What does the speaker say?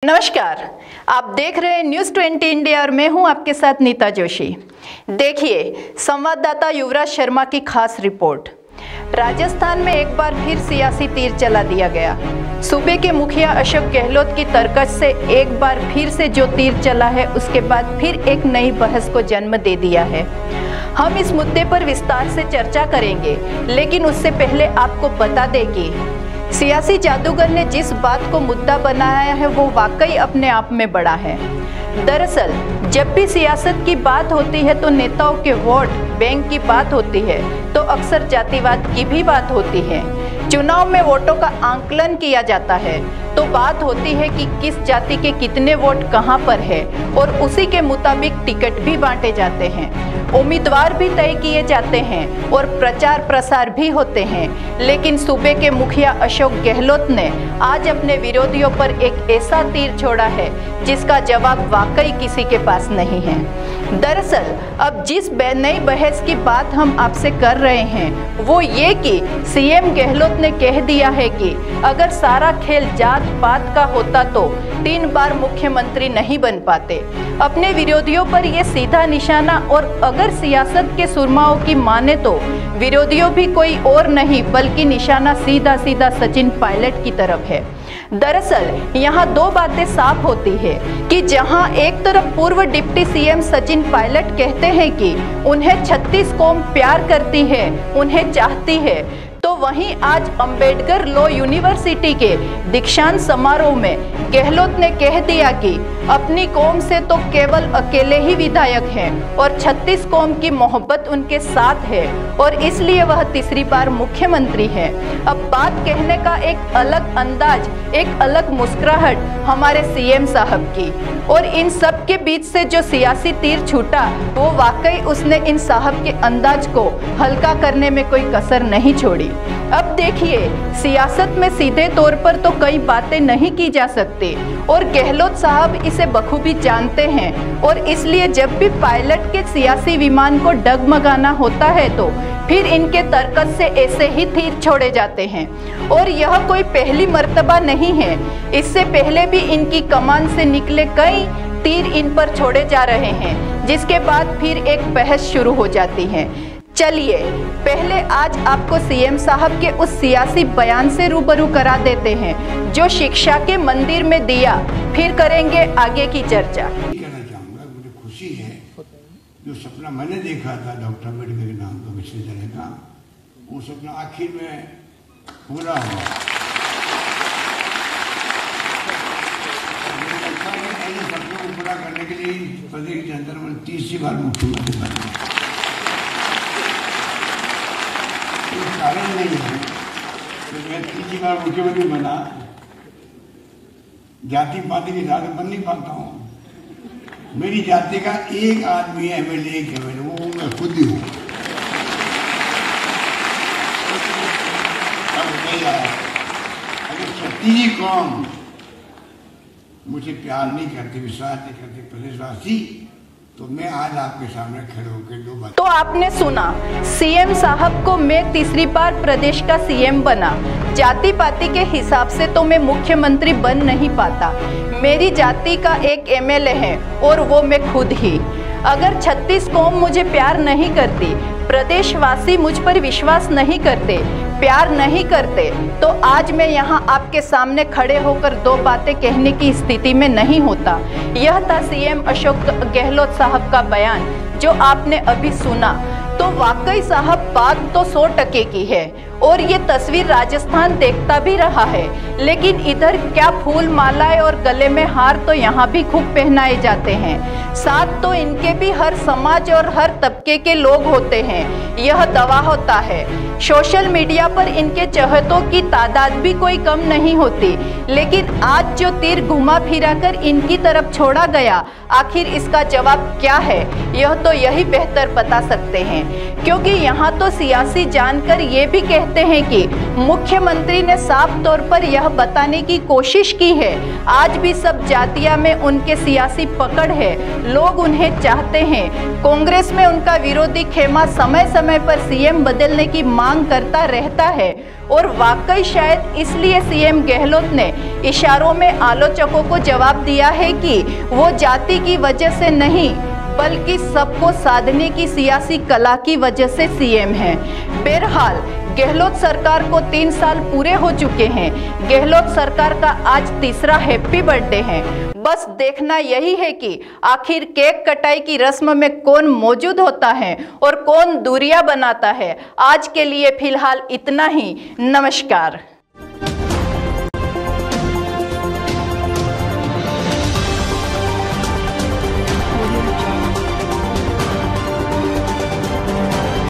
नमस्कार, आप देख रहे हैं न्यूज़ 20 इंडिया और मैं हूं आपके साथ नीता जोशी। देखिए संवाददाता युवराज शर्मा की खास रिपोर्ट। राजस्थान में एक बार फिर सियासी तीर चला दिया गया। सूबे के मुखिया अशोक गहलोत की तरकश से एक बार फिर से जो तीर चला है उसके बाद फिर एक नई बहस को जन्म दे दिया है। हम इस मुद्दे पर विस्तार से चर्चा करेंगे, लेकिन उससे पहले आपको बता दें कि सियासी जादूगर ने जिस बात को मुद्दा बनाया है वो वाकई अपने आप में बड़ा है। दरअसल जब भी सियासत की बात होती है तो नेताओं के वोट बैंक की बात होती है, तो अक्सर जातिवाद की भी बात होती है। चुनाव में वोटों का आंकलन किया जाता है तो बात होती है कि किस जाति के कितने वोट कहां पर है और उसी के मुताबिक टिकट भी बांटे जाते हैं, उम्मीदवार भी तय किए जाते हैं और प्रचार प्रसार भी होते हैं। लेकिन सूबे के मुखिया अशोक गहलोत ने आज अपने विरोधियों पर एक ऐसा तीर छोड़ा है जिसका जवाब वाकई किसी के पास नहीं है। दरअसल अब जिस नई बहस की बात हम आपसे कर रहे हैं वो ये कि सीएम गहलोत ने कह दिया है कि अगर सारा खेल जात पात का होता तो 3 बार मुख्यमंत्री नहीं बन पाते। अपने विरोधियों पर ये सीधा निशाना, और अगर सियासत के सुरमाओं की माने तो विरोधियों भी कोई और नहीं बल्कि निशाना सीधा सीधा सचिन पायलट की तरफ है। दरअसल यहाँ 2 बातें साफ होती है कि जहाँ एक तरफ पूर्व डिप्टी सीएम सचिन पायलट कहते हैं कि उन्हें 36 कौम प्यार करती है, उन्हें चाहती है, तो वहीं आज अंबेडकर लॉ यूनिवर्सिटी के दीक्षांत समारोह में गहलोत ने कह दिया कि अपनी कौम से तो केवल अकेले ही विधायक हैं और 36 कौम की मोहब्बत उनके साथ है और इसलिए वह तीसरी बार मुख्यमंत्री है। अब बात कहने का एक अलग अंदाज, एक अलग मुस्कुराहट हमारे सीएम साहब की, और इन सब के बीच से जो सियासी तीर छूटा वो वाकई उसने इन साहब के अंदाज को हल्का करने में कोई कसर नहीं छोड़ी। अब देखिए सियासत में सीधे तौर पर तो कई बातें नहीं की जा सकती और गहलोत साहब इसे बखूबी जानते हैं, और इसलिए जब भी पायलट के सियासी विमान को डगमगाना होता है तो फिर इनके तरकस से ऐसे ही तीर छोड़े जाते हैं। और यह कोई पहली मर्तबा नहीं है, इससे पहले भी इनकी कमान से निकले कई तीर इन पर छोड़े जा रहे हैं, जिसके बाद फिर एक बहस शुरू हो जाती है। चलिए पहले आज आपको सीएम साहब के उस सियासी बयान से रूबरू करा देते हैं जो शिक्षा के मंदिर में दिया, फिर करेंगे आगे की चर्चा। कहना चाहूँगा, मुझे खुशी है जो सपना मैंने देखा था डॉक्टर अम्बेडकर के नाम का विश्वविद्यालय का, वो सपना आखिर में पूरा हुआ। सपनों को पूरा करने के लिए प्रदेश के अंदर मैंने 30 बार मुख्यमंत्री बना। कारण नहीं है तो मैं 30 बार मुख्यमंत्री बना, जाति पाति के साथ बन नहीं पाता हूँ। मेरी जाति का एक आदमी है एमएलए के, वो मैं खुद ही हूँ। अगर 36 कौम मुझे प्यार नहीं करते, विश्वास नहीं करते प्रदेशवासी, तो मैं आज आपके सामने खड़े होकर 2 बात। तो आपने सुना, सीएम साहब को मैं तीसरी बार प्रदेश का सीएम बना, जाति पाति के हिसाब से तो मैं मुख्यमंत्री बन नहीं पाता। मेरी जाति का एक एमएलए है और वो मैं खुद ही। अगर 36 कौम मुझे प्यार नहीं करती, प्रदेशवासी मुझ पर विश्वास नहीं करते, प्यार नहीं करते, तो आज मैं यहाँ आपके सामने खड़े होकर 2 बातें कहने की स्थिति में नहीं होता। यह था सीएम अशोक गहलोत साहब का बयान जो आपने अभी सुना। तो वाकई साहब बात तो 100% की है और ये तस्वीर राजस्थान देखता भी रहा है, लेकिन इधर क्या फूल मालाएं और गले में हार तो यहाँ भी खूब पहनाए जाते हैं। साथ तो इनके भी हर समाज और हर तबके के लोग होते हैं, यह दवा होता है। सोशल मीडिया पर इनके चाहतों की तादाद भी कोई कम नहीं होती, लेकिन आज जो तीर घुमा फिरा कर इनकी तरफ छोड़ा गया, आखिर इसका जवाब क्या है यह तो यही बेहतर बता सकते हैं, क्योंकि यहाँ तो सियासी जानकर ये भी कहते हैं कि मुख्यमंत्री ने साफ तौर पर यह बताने की कोशिश की है आज भी सब जातियां में उनके सियासी पकड़ है, लोग उन्हें चाहते हैं। कांग्रेस में उनका विरोधी खेमा समय समय पर सीएम बदलने की मांग मांग करता रहता है और वाकई शायद इसलिए सीएम गहलोत ने इशारों में आलोचकों को जवाब दिया है कि वो जाति की वजह से नहीं बल्कि सबको साधने की सियासी कला की वजह से सीएम है। बहरहाल गहलोत सरकार को 3 साल पूरे हो चुके हैं। गहलोत सरकार का आज तीसरा हैप्पी बर्थडे है। बस देखना यही है कि आखिर केक कटाई की रस्म में कौन मौजूद होता है और कौन दूरियां बनाता है। आज के लिए फिलहाल इतना ही। नमस्कार।